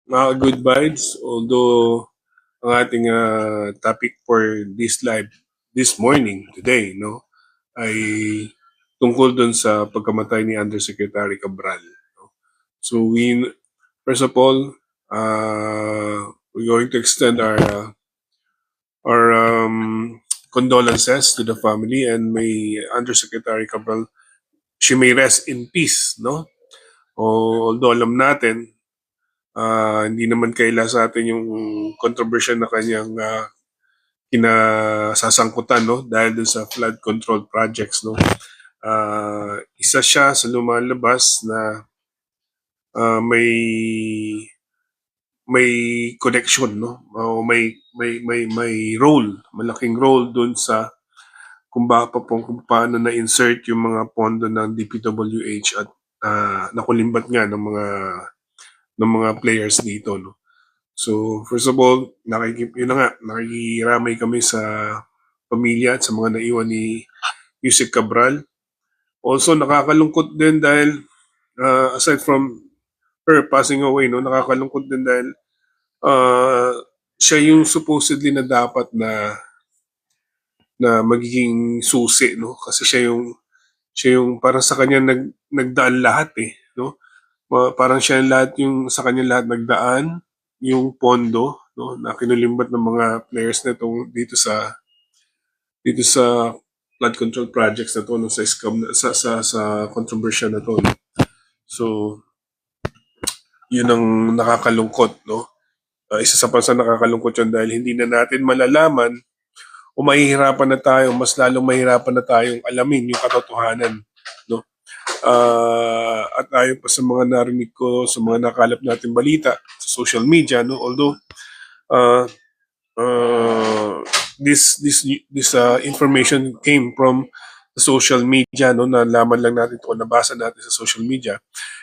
mga good vibes. Although ang ating topic for this live this morning, today, no, ay tungkol dun sa pagkamatay ni Undersecretary Cabral. No? So first of all, we're going to extend our condolences to the family, and may Undersecretary Cabral, she may rest in peace, no? Although alam natin, hindi naman kaila sa atin yung controversial na kanyang kinasasangkutan, no, dahil dun sa flood control projects, no. Isa siya sa lumalabas na may connection, no, o may role, malaking role dun sa kung paano na insert yung mga pondo ng DPWH at nakulimbat nga ng mga players dito, no. So, first of all, yun na nga, nakikiramay kami sa pamilya at sa mga naiwan ni Yusek Cabral. Also, nakakalungkot din dahil aside from her passing away, no, nakakalungkot din dahil uh, siya yung supposedly na dapat na magiging susi, no, kasi siya yung parang sa kanya nagdaan lahat, no. Parang siya yung lahat, yung sa kanya lahat nagdaan yung pondo, no, na kinulimbat ng mga players na dito sa flood control projects na to, no, sa scam sa controversial na to, no? So yun ang nakakalungkot, no. Isa sa pansa nakakalungkot yun dahil hindi na natin malalaman o mahihirapan na tayo, mas lalong mahihirapan na tayong alamin yung katotohanan, no. At ayon pa sa mga narinig ko, sa mga nakalap natin balita sa social media, no, although uh, uh, this information came from the social media, no, nalaman lang natin ito, nabasa natin sa social media,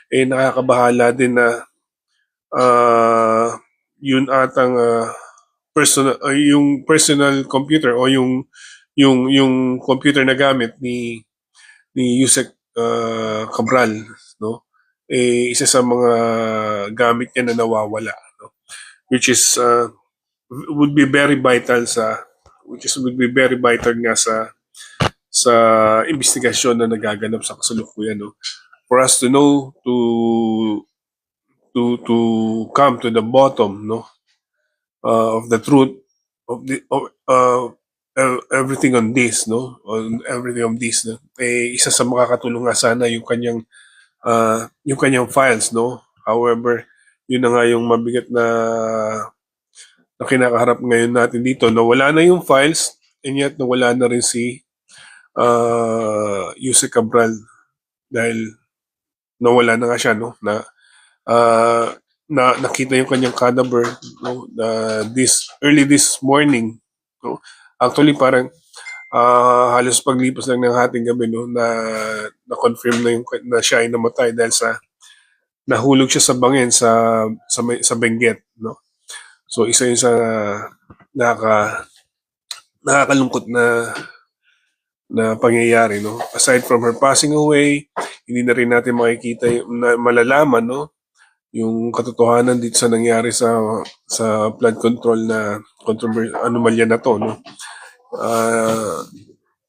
nakakabahala din na yun atang yung personal computer o yung computer na gamit ni Yusek Cabral, no, isa sa mga gamit niya na nawawala, no, which is would be very vital nga sa investigasyon na nagaganap sa kasalukuyan, no, for us to know, to come to the bottom, no, of the truth of everything on this, no, on everything on this, no. Isa sa makakatulong nga sana yung kanyang files, no. However, yun na nga yung mabigat na kinakaharap ngayon natin dito, nawala na yung files, and yet nawala na rin si Yusek Cabral dahil nawala na nga siya, no, na nakita yung kanyang cadaver, no, this morning, no. Actually, parang halos paglipas lang ng hating gabi, no, na-confirm na siya ay namatay dahil sa nahulog siya sa bangin sa Benguet, no. So isa yun sa nakakalungkot na pangyayari, no. Aside from her passing away, hindi na rin natin makikita malalaman, no, yung katotohanan dito sa nangyari sa flood control na anomalya na to, no.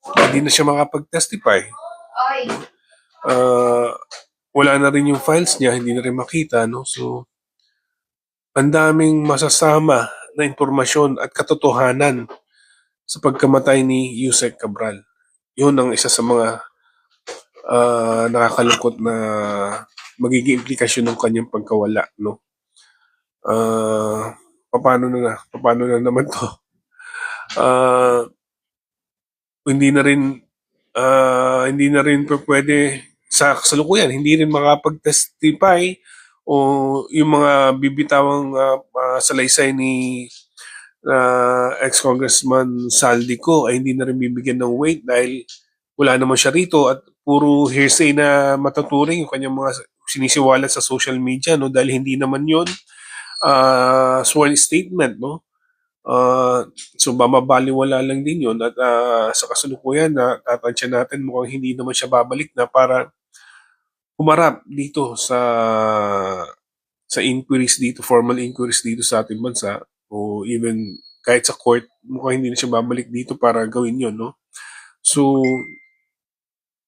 Hindi na siya makapag-testify. Wala na rin yung files niya, hindi na rin makita, no. So ang daming masasama na impormasyon at katotohanan sa pagkamatay ni Yusek Cabral. Yun ang isa sa mga nakakalungkot na magiging implikasyon ng kanyang pagkawala, no. Paano na naman to? Hindi na rin pwede sa kasalukuyan, hindi rin makapag-testify o yung mga bibitawang salaysay ni ex-congressman Saldico ay hindi na rin bibigyan ng weight dahil wala naman siya rito at puro hearsay na matuturing yung kanyang mga sinisiwalat sa social media, no, dahil hindi naman yon sworn statement, no. So babaliwala lang din yun at sa kasalukuyan na tatansya natin mukhang hindi naman siya babalik na para humarap dito sa inquiries dito, formal inquiries dito sa ating bansa, o even kahit sa court, mukhang hindi na siya babalik dito para gawin yon, no? So,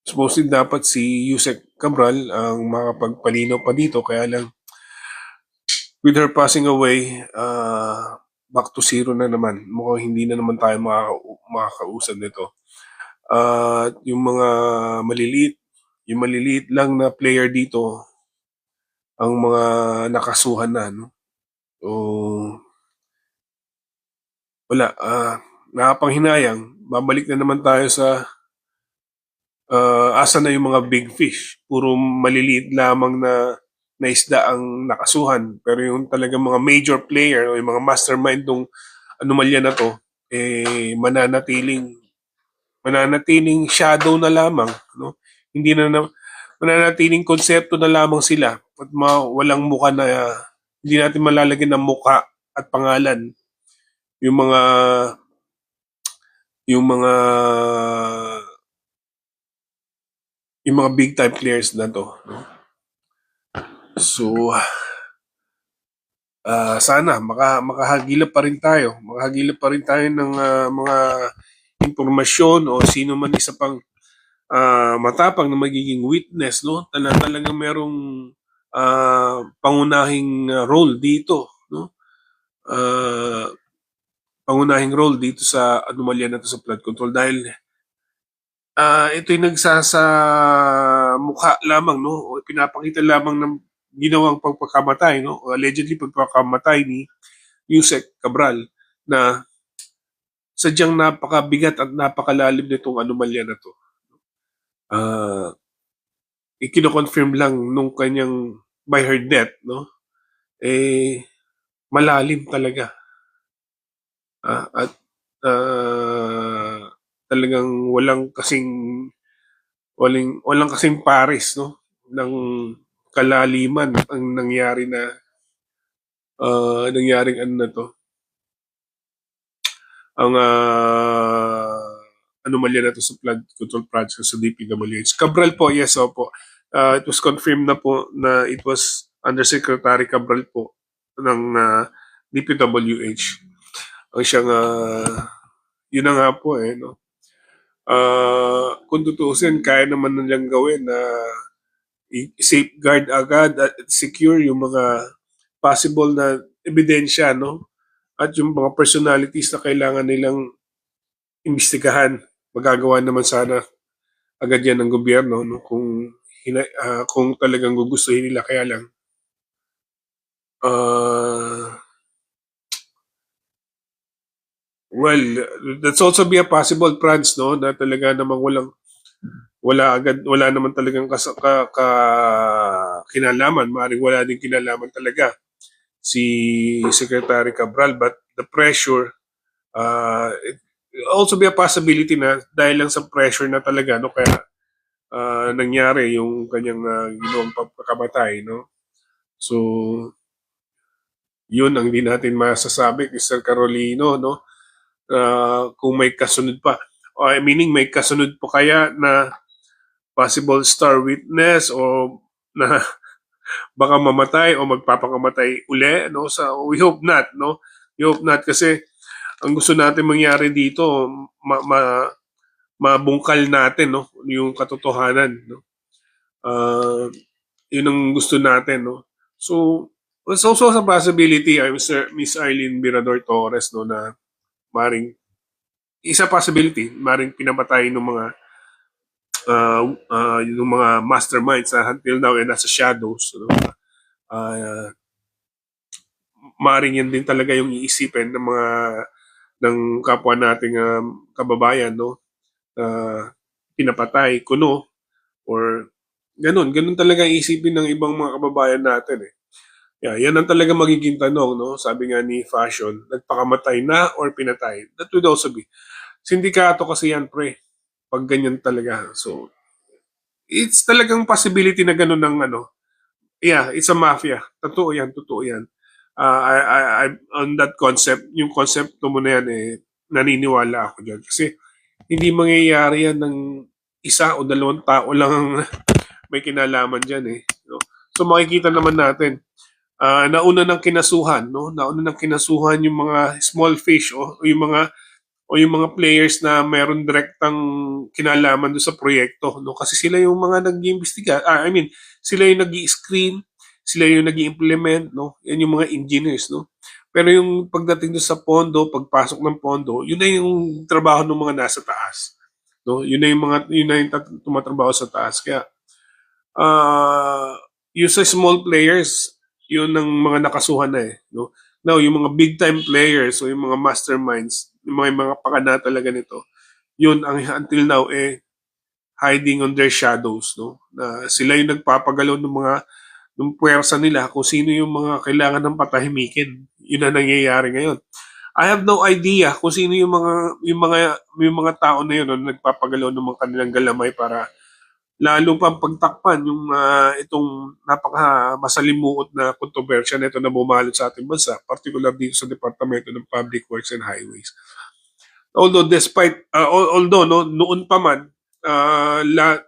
supposedly dapat si Yusek Cabral ang makapagpalinaw pa dito, kaya lang with her passing away, back to zero na naman. Mukhang hindi na naman tayo makakausap nito. Yung mga maliliit lang na player dito, ang mga nakasuhan na, no? So, wala. Nakapanghinayang, babalik na naman tayo sa asa na yung mga big fish. Puro maliliit lamang na isda ang nakasuhan. Pero yung talagang mga major player o yung mga mastermind ng anomalya na to, mananatiling shadow na lamang, no? Hindi na mananatiling konsepto na lamang sila at walang mukha na hindi natin malalagyan ng mukha at pangalan yung mga yung mga yung mga big time players na to, no? So sana makahagilap pa rin tayo. Makahagilap pa rin tayo ng mga impormasyon o sino man isa pang matapang na magiging witness, no? Talagang merong pangunahing role dito, no? Pangunahing role dito sa anomalya na to sa flood control dahil ito'y mukha lamang, no? O pinapakita lamang ng ginawang pagpakamatay, no? O allegedly pagpakamatay ni Yusek Cabral na sadyang napakabigat at napakalalim nitong anomalya na to. Ikino-confirm lang nung kanyang by her death, no? Malalim talaga. At talagang walang kasing pares, no, ng kalaliman ang nangyaring ano na to, ang anomalya na to sa flood control project sa DPWH. Cabral po, yes, opo. It was confirmed na po na it was Undersecretary Cabral po ng DPWH. Ang siyang yun na nga po, no? Kung tutusin, kaya naman nilang gawin na safeguard agad at secure yung mga possible na ebidensya, no? At yung mga personalities na kailangan nilang imbestigahan. Magagawa naman sana agad yan ng gobyerno, no? Kung talagang gugustuhin nila, kaya lang well, that's also be a possible, Franz, no? Na talaga namang wala naman talagang kinalaman. Maaaring wala din kinalaman talaga si Secretary Cabral, but the pressure, it also be a possibility na dahil lang sa pressure na talaga, no, kaya nangyari yung kanyang ginawang pagpakamatay, no? So, yun ang hindi natin masasabi kay Sir Carolino, no? Kung may kasunod pa. Meaning may kasunod po kaya na possible star witness o na baka mamatay o magpapakamatay uli, no? So we hope not, no? We hope not kasi ang gusto natin mangyari dito mabungkal natin, no, yung katotohanan, no? Yun ang gusto natin, no? So it's also a possibility, Miss Arlene Mirador Torres, no, na maring isa possibility, maring pinamatay ng mga yung mga masterminds until now and nasa shadows, no? Maring yan din talaga yung iisipin ng mga ng kapwa nating kababayan, no? Pinapatay, kuno, or ganun talaga iisipin ng ibang mga kababayan natin, eh. Yan ang talaga magiging tanong, no? Sabi nga ni Fashion, nagpakamatay na or pinatay? That would also be. Sindikato kasi yan, pre. Pag ganyan talaga. So, it's talagang possibility na ganun ng ano. Yeah, it's a mafia. Totoo yan. On that concept, yung concept mo na yan, naniniwala ako dyan. Kasi hindi mangyayari yan ng isa o dalawang tao lang ang may kinalaman dyan, eh. No? So makikita naman natin nauna ng kinasuhan, no? Nauna ng kinasuhan yung mga small fish o yung mga players na meron direktang kinalaman doon sa proyekto, no? Kasi sila yung mga nag-iimbestiga, I mean, sila yung nag-i-screen, sila yung nag-i-implement, no? Yan yung mga engineers, no? Pero yung pagdating doon sa pondo, pagpasok ng pondo, yun na yung trabaho ng mga nasa taas, no? Yun na yung tumatrabaho sa taas. Kaya uh, yung sa small players, yun ang mga nakasuhan na eh. No? Now, yung mga big time players o yung mga masterminds, yung mga pakana talaga nito, yun ang until now hiding on their shadows. No? Na sila yung nagpapagalaw ng puwersa nila kung sino yung mga kailangan ng patahimikin. Yun ang nangyayari ngayon. I have no idea kung sino yung mga tao na yun no, nagpapagalaw ng mga kanilang galamay para lalo pang pagtakpan yung itong napaka masalimuot na kontrobersya nito na bumalot sa ating bansa, particular dito sa Departamento ng Public Works and Highways. Although no, noon pa man,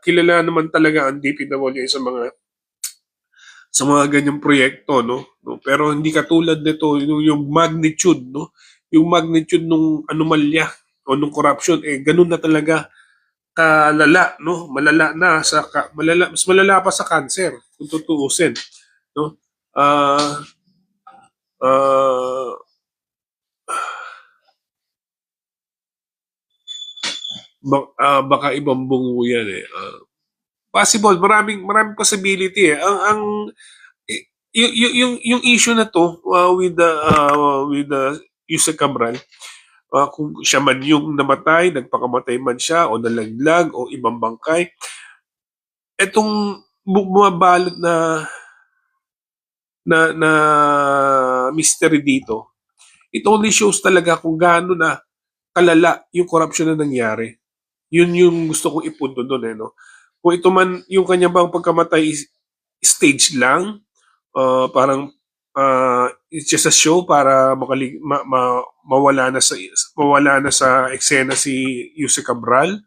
kilala naman talaga ang DPWH sa mga ganyang proyekto, no? Pero hindi katulad nito, yung magnitude, no? Yung magnitude ng anomalya o ng corruption, ganun na talaga kalala, no? Mas malala pa sa cancer kung tutuusin, no? Ah ah baka ibang bungo 'yan eh. Possible, maraming possibility eh. Ang yung issue na to with the Yusek Cabral, kung siya man yung namatay, nagpakamatay man siya o nalaglag o ibang bangkay, etong bumabalot na mystery dito, it only shows talaga kung gaano na kalala yung corruption na nangyari. Yun yung gusto kong ipunto doon eh, no? Kung ito man, yung kanya bang pagkamatay is stage lang, parang it's just a show para mawala na sa eksena si Yusek Cabral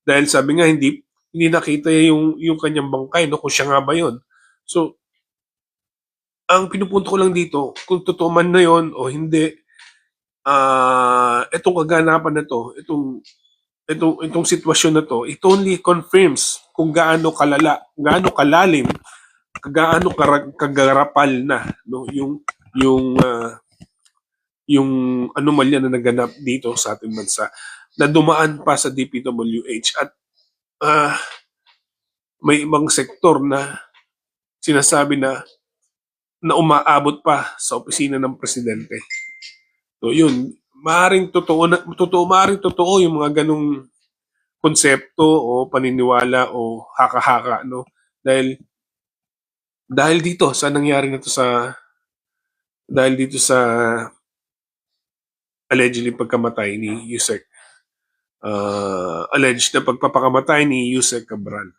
dahil sabi nga hindi nakita yung kanyang bangkay no kung siya nga ba yon. So ang pinupunto ko lang dito kung totoo man na yon o hindi, itong kaganapan na to, itong sitwasyon na to, it only confirms kung gaano kalala, gaano kalalim, gaano kagarapal na no yung anomalya na naganap dito sa ating bansa na dumaan pa sa DPWH at uh, may ibang sektor na sinasabi na umaabot pa sa opisina ng presidente. So yun, maaaring totoo yung mga ganong konsepto o paniniwala o haka-haka no dahil dito sa nangyari na to dahil dito sa allegedly pagkamatay ni Yusek, alleged na pagpapakamatay ni Yusek Cabral.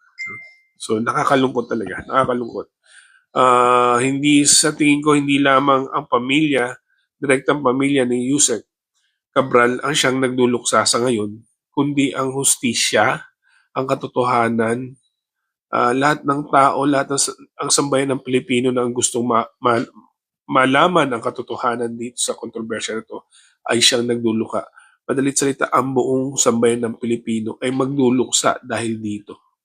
So nakakalungkot talaga, nakakalungkot. Hindi sa tingin ko hindi lamang ang pamilya, direktang pamilya ni Yusek Cabral ang siyang nagduluksa sa ngayon, kundi ang hustisya, ang katotohanan, lahat ng tao, ang sambayan ng Pilipino na ang gustong malaman ang katotohanan dito sa kontrobersya na ito ay siyang nagduluka. Madalit salita, ang buong sambayan ng Pilipino ay magduluksa dahil dito.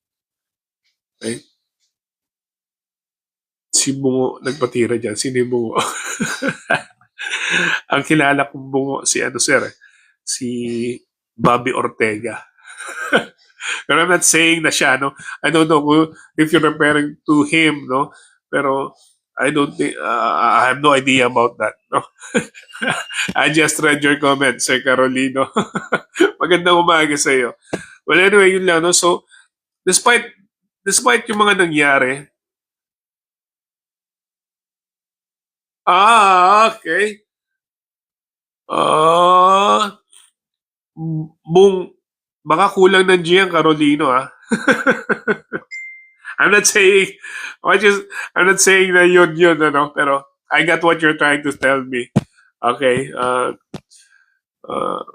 Okay? Si Bungo nagpatira dyan. Sino yung Bungo? Ang kilala kong Bungo si si Bobby Ortega. Pero I'm not saying na siya, no? I don't know if you're referring to him, no? Pero I don't think, I have no idea about that, no? I just read your comment, Sir Carolino. Magandang umaga sa iyo. Well, anyway, yun lang, no? So, despite yung mga nangyari, okay. Bung, baka kulang ng Gian Carolino, ah. I'm not saying, I'm not saying na yun, ano, pero I got what you're trying to tell me. Okay,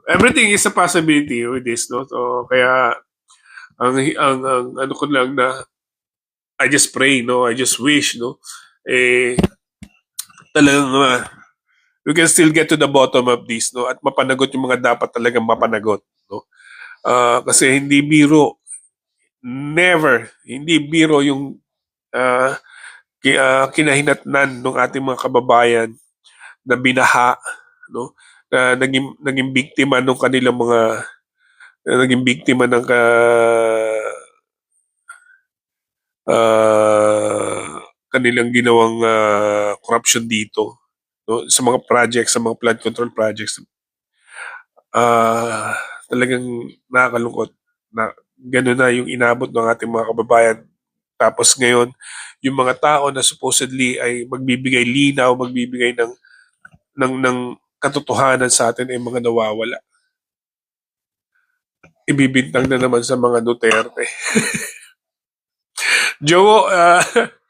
everything is a possibility with this, no? So, kaya, ang ano ko lang na, I just pray, no? I just wish, no? talagang we can still get to the bottom of this, no, at mapanagot yung mga dapat talagang mapanagot, no. Kasi hindi biro, never, hindi biro yung ah, kinahinatnan ng ating mga kababayan na binaha, no, na naging biktima ng kanilang mga naging biktima ng kanilang ginawang corruption dito, no, sa mga projects, sa mga flood control projects. Talagang nakakalungkot na gano'n na yung inabot ng ating mga kababayan. Tapos ngayon, yung mga tao na supposedly ay magbibigay linaw, magbibigay ng katotohanan sa atin ay mga nawawala. Ibibintang na naman sa mga Duterte. Jowo,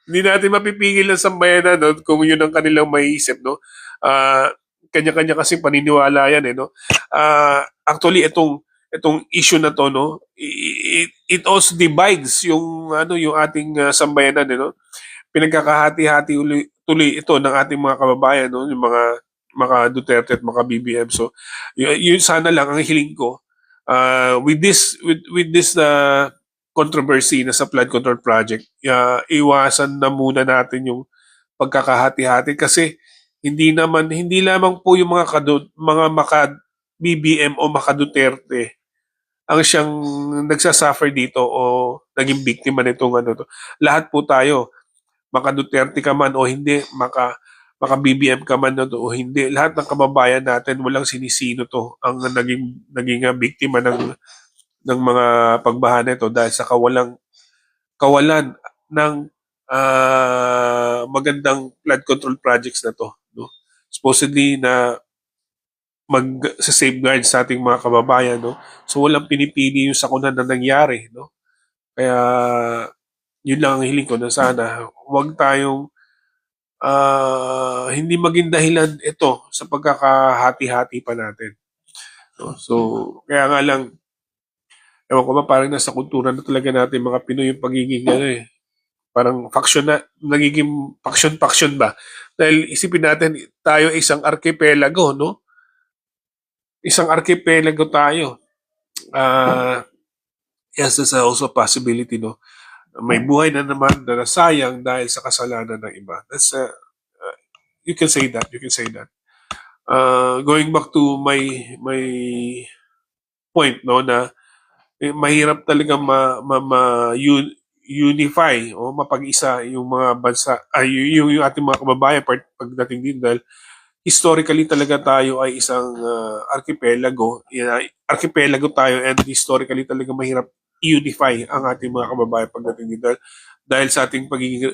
hindi natin mapipigil ang sambayanan, no, kung yun ang kanilang maiisip, no. Ah, Kanya-kanya kasi paniniwala yan, no. Actually, itong issue na to, no, it also divides yung ating sambayanan, no. Pinagkakahati-hati tuloy ito ng ating mga kababayan, no, yung mga Duterte at mga BBM. So, yun sana lang ang hiling ko, with this controversy na sa flood control project, iwasan na muna natin yung pagkakahati-hati kasi hindi lamang po yung mga maka BBM o maka Duterte ang siyang nagsasuffer dito o naging biktima nitong ano to. Lahat po tayo, maka Duterte ka man o hindi, maka BBM ka man o hindi, lahat ng kababayan natin, walang sinisino to ang naging biktima ng mga pagbaha nito dahil sa kawalan ng magandang flood control projects na to, no. Supposedly na sa safeguard sa ating mga kababayan, no. So walang pinipili yung sakuna na nangyari, no. Kaya yun lang ang hiling ko na sana huwag tayong hindi maging dahilan ito sa pagkakahati-hati pa natin, no. So kaya nga lang, ewan ko ba, parang nasa kultura na talaga natin mga Pinoy yung pagiging parang faction na, nagiging faction ba? Dahil isipin natin, tayo ay isang archipelago, no? Isang archipelago tayo. Yes, there's also a possibility, no? May buhay na naman na nasayang dahil sa kasalanan ng iba. You can say that, you can say that. Going back to my point, no, na mahirap talaga unify o mapag-isa yung mga bansa, yung ating mga kababayan pagdating din dahil historically talaga tayo ay isang archipelago. Archipelago tayo and historically talaga mahirap unify ang ating mga kababayan pagdating din dahil sa ating pagiging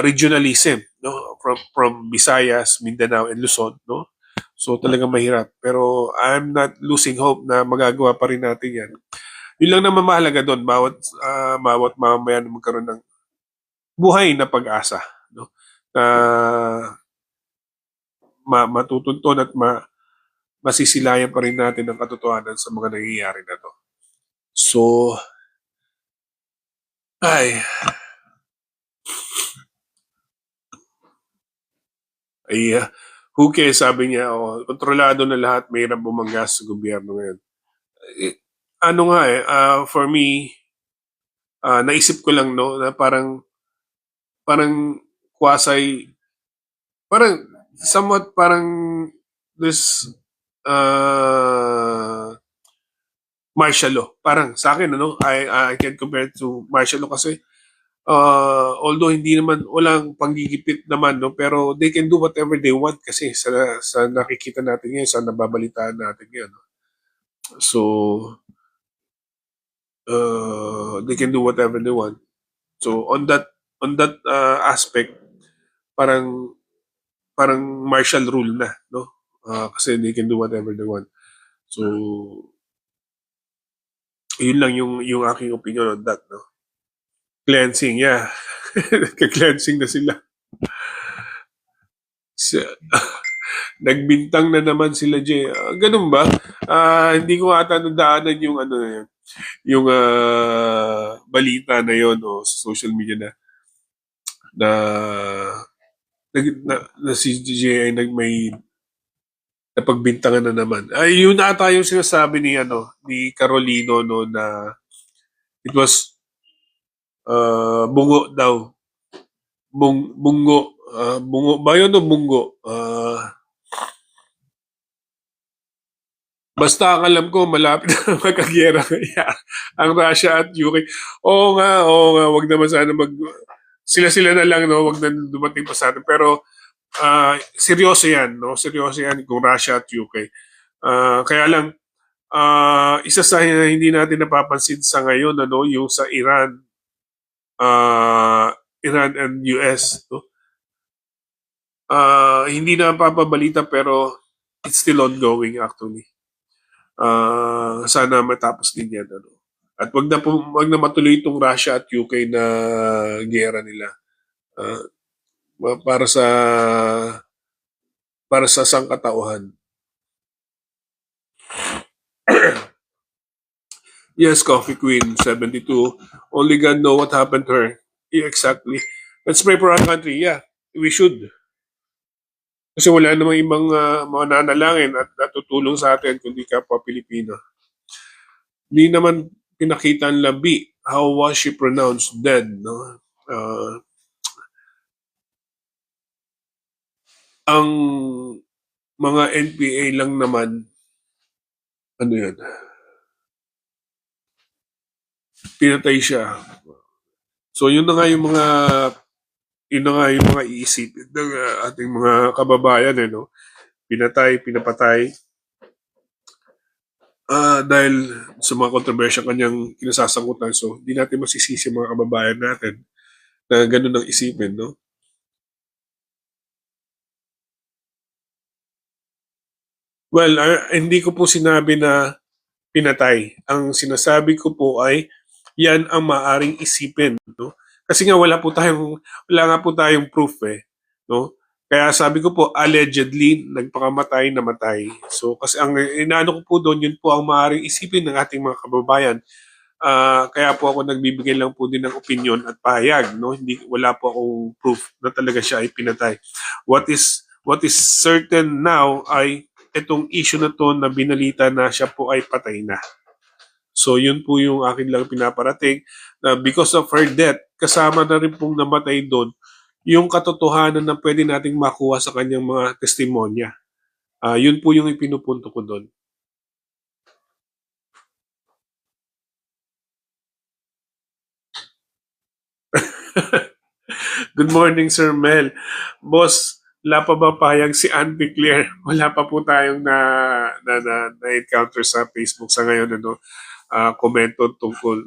regionalism, no, from Visayas, Mindanao and Luzon, no. So talagang mahirap, pero I'm not losing hope na magagawa pa rin natin yan. Yun lang naman mahalaga doon, bawat mamamayan magkaroon ng buhay na pag-asa, no, na matutunton at masisilayan pa rin natin ang katotohanan sa mga nangyayari na to. So, ay who cares, sabi niya, kontrolado na lahat, mahirap bumanggas sa gobyerno ngayon. Ano nga for me, naisip ko lang, no, na parang quasi, parang somewhat parang this martial law. Parang sa akin, ano, I can compare it to martial law kasi although hindi naman, walang panggigipit naman, no, pero they can do whatever they want kasi sa nakikita natin ngayon, sa nababalitaan natin ngayon, no? So, they can do whatever they want. So, on that aspect, parang martial rule na, no? Kasi they can do whatever they want. So, yun lang yung aking opinion on that, no? Cleansing, yeah. Nagka-cleansing na sila. Nagbintang na naman sila, Jay. Ganun ba? Hindi ko ata nadaanan yung ano na yun, yung balita na yon o sa social media na na si DJ ay may napagbintangan na naman. Ay, yun ata yung sinasabi ni Carolino no na it was bungo daw. Bungo ba yun o bungo? Basta ang alam ko, malapit na magkagyera kaya ang Russia at UK. Oo nga, wag naman sana sila-sila na lang, no? Wag na dumating pa sa atin. Pero seryoso yan, no? Seryoso yan kung Russia at UK. Kaya lang, isa sa hindi natin napapansin sa ngayon, yung sa Iran, Iran and US, no? Hindi na papabalita pero it's still ongoing actually. Sana matapos din yan. At wag na matuloy itong Russia at UK na giyera nila. Para sa sangkatauhan. Yes, Coffee Queen 72. Only God know what happened to her. Yeah, exactly. Let's pray for our country. Yeah, we should. Kasi wala namang ibang mananalangin at tutulong sa atin kundi kapwa Pilipino. Hindi naman pinakita ang labi. How was she pronounced dead? No? Ang mga NPA lang naman, ano yun? Pinatay siya. So yun na nga yung mga iisipin ng ating mga kababayan, no? Pinapatay. Dahil sa mga kontrobersya kanyang kinasasangkutan. So, hindi natin masisisi mga kababayan natin na ganun ang isipin, no? Well, hindi ko po sinabi na pinatay. Ang sinasabi ko po ay yan ang maaring isipin, no? Kasi nga wala nga po tayong proof no? Kaya sabi ko po allegedly namatay. So kasi ang inaano ko po doon yun po ang maaring isipin ng ating mga kababayan. Kaya po ako nagbibigay lang po din ng opinion at pahayag, no? Wala po akong proof na talaga siya ay pinatay. What is certain now ay itong issue na to na binalita na siya po ay patay na. So yun po yung akin lang pinaparating na because of her death, kasama na rin pong namatay doon yung katotohanan na pwede nating makuha sa kanyang mga testimonya. Yun po yung ipinupunto ko doon. Good morning, Sir Mel. Boss, wala pa ba payag si Auntie Claire? Wala pa po tayong na-encounter sa Facebook sa ngayon, komento tungkol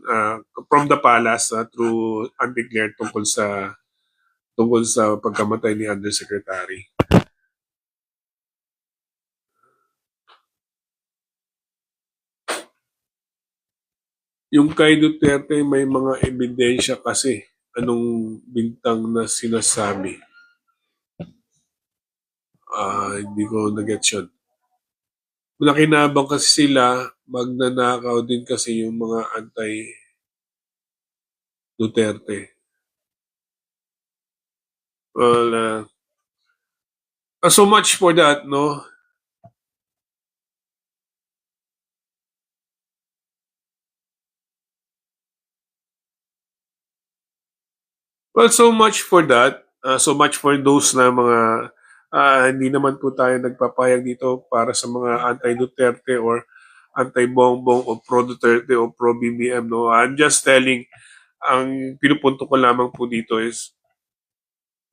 from the palace through Auntie Claire tungkol sa pagkamatay ni Undersecretary. Yung kay Duterte may mga ebidensya kasi anong bintang na sinasabi. Hindi ko na-get yun. Nakinabang kasi sila, magnanakaw din kasi yung mga anti-Duterte. Well, so much for that, no? Well, so much for that. So much for those na mga hindi naman po tayo nagpapayag dito para sa mga anti-Duterte or anti-Bongbong o pro-Duterte o pro-BBM. No? I'm just telling, ang pinupunto ko lamang po dito is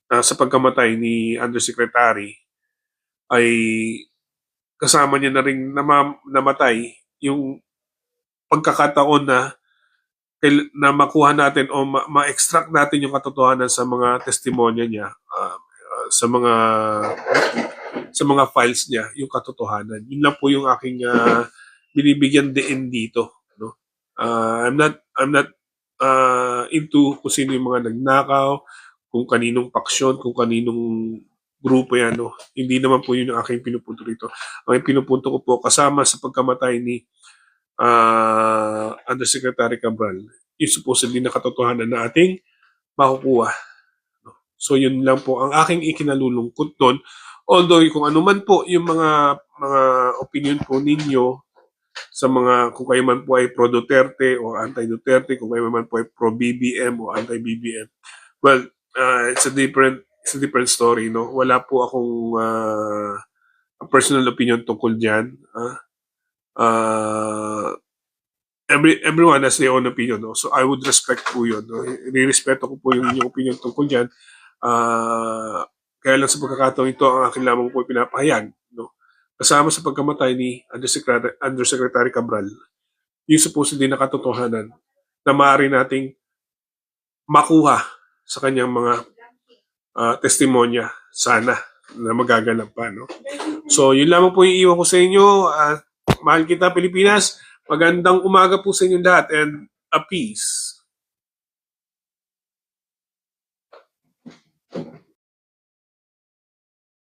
sa pagkamatay ni Undersecretary ay kasama niya na rin namatay yung pagkakataon na makuha natin o ma-extract natin yung katotohanan sa mga testimonya niya, sa mga files niya, yung katotohanan. Yun lang po yung aking binibigyan din dito, no? I'm not into kung sino yung mga nagnakaw, kung kaninong paksyon, kung kaninong grupo yan, no? Hindi naman po yun yung aking pinupunto rito. Ang pinupunto ko po kasama sa pagkamatay ni Undersecretary Cabral, yung supposedly na katotohanan na ating makukuha. So yun lang po ang aking ikinalulungkot doon. Although kung ano man po yung mga opinion po ninyo sa mga kung kayo man po ay pro Duterte o anti Duterte, kung kayo man po ay pro BBM o anti BBM. Well, it's a different story, no. Wala po akong personal opinion tungkol diyan. Everyone has their own opinion, no? So I would respect po yun, no? Nirespeto ko po yung inyong opinion tungkol diyan. Kaya lang sa pagkakataon ito ang akin lamang po pinapahayag, no? Kasama sa pagkamatay ni Undersecretary Cabral, yung supposedly na katotohanan na maaari nating makuha sa kanyang mga testimonya sana na magaganap pa, no? So yun lamang po yung iwan ko sa inyo. Mahal kita Pilipinas. Magandang umaga po sa inyo lahat and a peace.